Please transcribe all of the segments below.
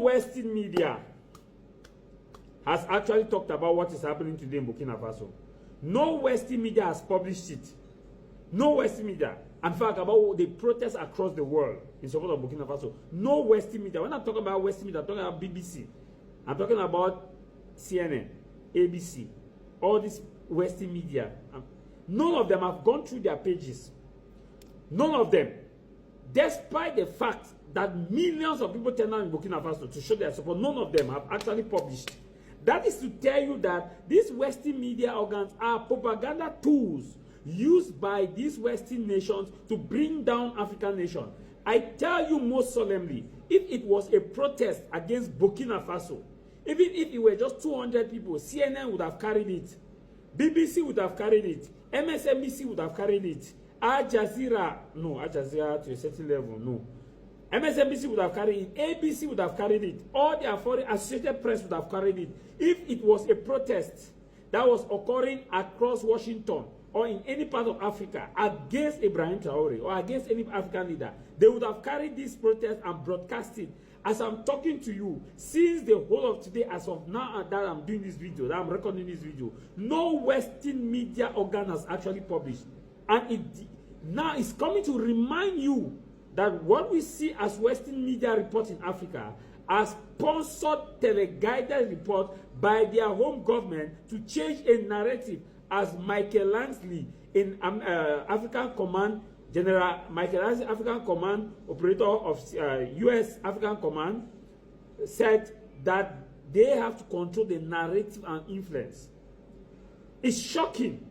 Western media has actually talked about what is happening today in Burkina Faso. No Western media has published it. No Western media. In fact, about the protests across the world in support of Burkina Faso. No Western media. When I'm talking about Western media, I'm talking about BBC. I'm talking about CNN, ABC, all these Western media. None of them have gone through their pages. None of them. Despite the fact that millions of people turn out in Burkina Faso to show their support, none of them have actually published. That is to tell you that these Western media organs are propaganda tools used by these Western nations to bring down African nations. I tell you most solemnly, if it was a protest against Burkina Faso, even if it were just 200 people, CNN would have carried it, BBC would have carried it, MSNBC would have carried it, Al Jazeera to a certain level, no. MSNBC would have carried it, ABC would have carried it, all the foreign Associated Press would have carried it. If it was a protest that was occurring across Washington or in any part of Africa against Ibrahim Traore or against any African leader, they would have carried this protest and broadcast it. As I'm talking to you, since the whole of today, as of now that I'm doing this video, that I'm recording this video, no Western media organ has actually published. And it now is coming to remind you that what we see as Western media reports in Africa are sponsored teleguided reports by their home government to change a narrative, as Michael Lansley in African Command, General Michael Lansley, African Command operator of U.S. African Command, said that they have to control the narrative and influence. It's shocking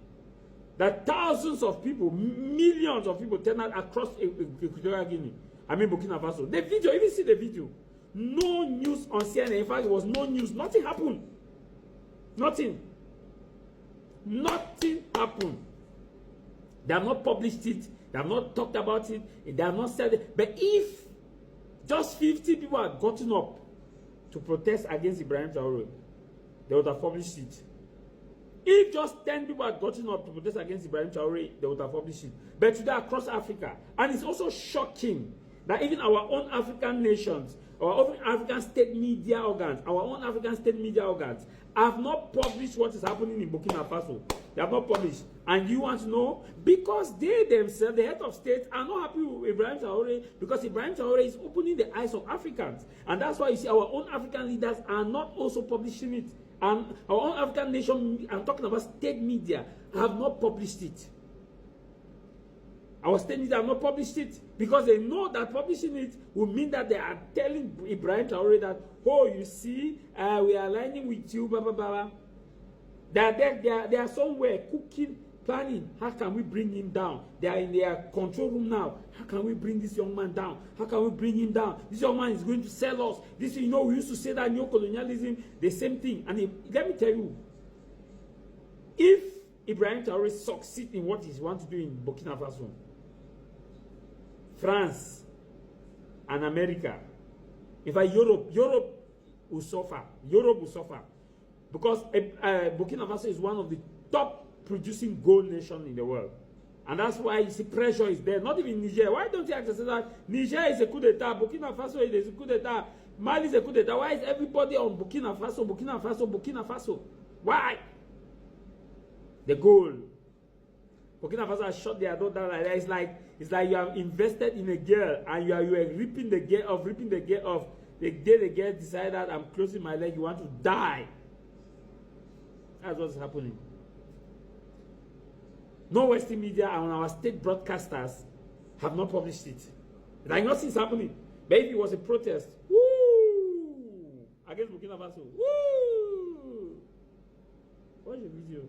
that thousands of people, millions of people turn out across Equatorial Guinea. I mean Burkina Faso. The video, even see the video. No news on CNN. In fact, it was no news. Nothing happened. Nothing. Nothing happened. They have not published it. They have not talked about it. They have not said it. But if just 50 people had gotten up to protest against Ibrahim Traore, they would have published it. If just 10 people had gotten up to protest against Ibrahim Traore, they would have published it. But today across Africa, and it's also shocking that even our own African nations, our own African state media organs, have not published what is happening in Burkina Faso. They have not published. And you want to know? Because they themselves, the head of state, are not happy with Ibrahim Traore, because Ibrahim Traore is opening the eyes of Africans. And that's why you see our own African leaders are not also publishing it. And our own African nation, I'm talking about state media, have not published it. Our state media have not published it because they know that publishing it will mean that they are telling Ibrahim Traore that, oh, you see, we are aligning with you, blah, blah, blah. They are somewhere cooking, planning. How can we bring him down? They are in their control room now. How can we bring this young man down? How can we bring him down? This young man is going to sell us. This, you know, we used to say that neo-colonialism, the same thing. And let me tell you, if Ibrahim Traore succeeds in what he wants to do in Burkina Faso, France and America, in fact, Europe will suffer. Europe will suffer. Because Burkina Faso is one of the top producing gold nations in the world. And that's why you see pressure is there. Not even Niger. Why don't you actually say that Niger is a coup d'etat, Burkina Faso is a coup d'etat, Mali is a coup d'etat? Why is everybody on Burkina Faso, Burkina Faso, Burkina Faso? Why? The gold. Burkina Faso has shot their daughter like that. It's like you have invested in a girl and you are reaping the girl of. The day the girl decided that I'm closing my leg, you want to die. That's what's happening. No Western media and our state broadcasters have not published it. Like nothing's happening. But if it was a protest, woo, against Burkina Faso, woo. Watch the video.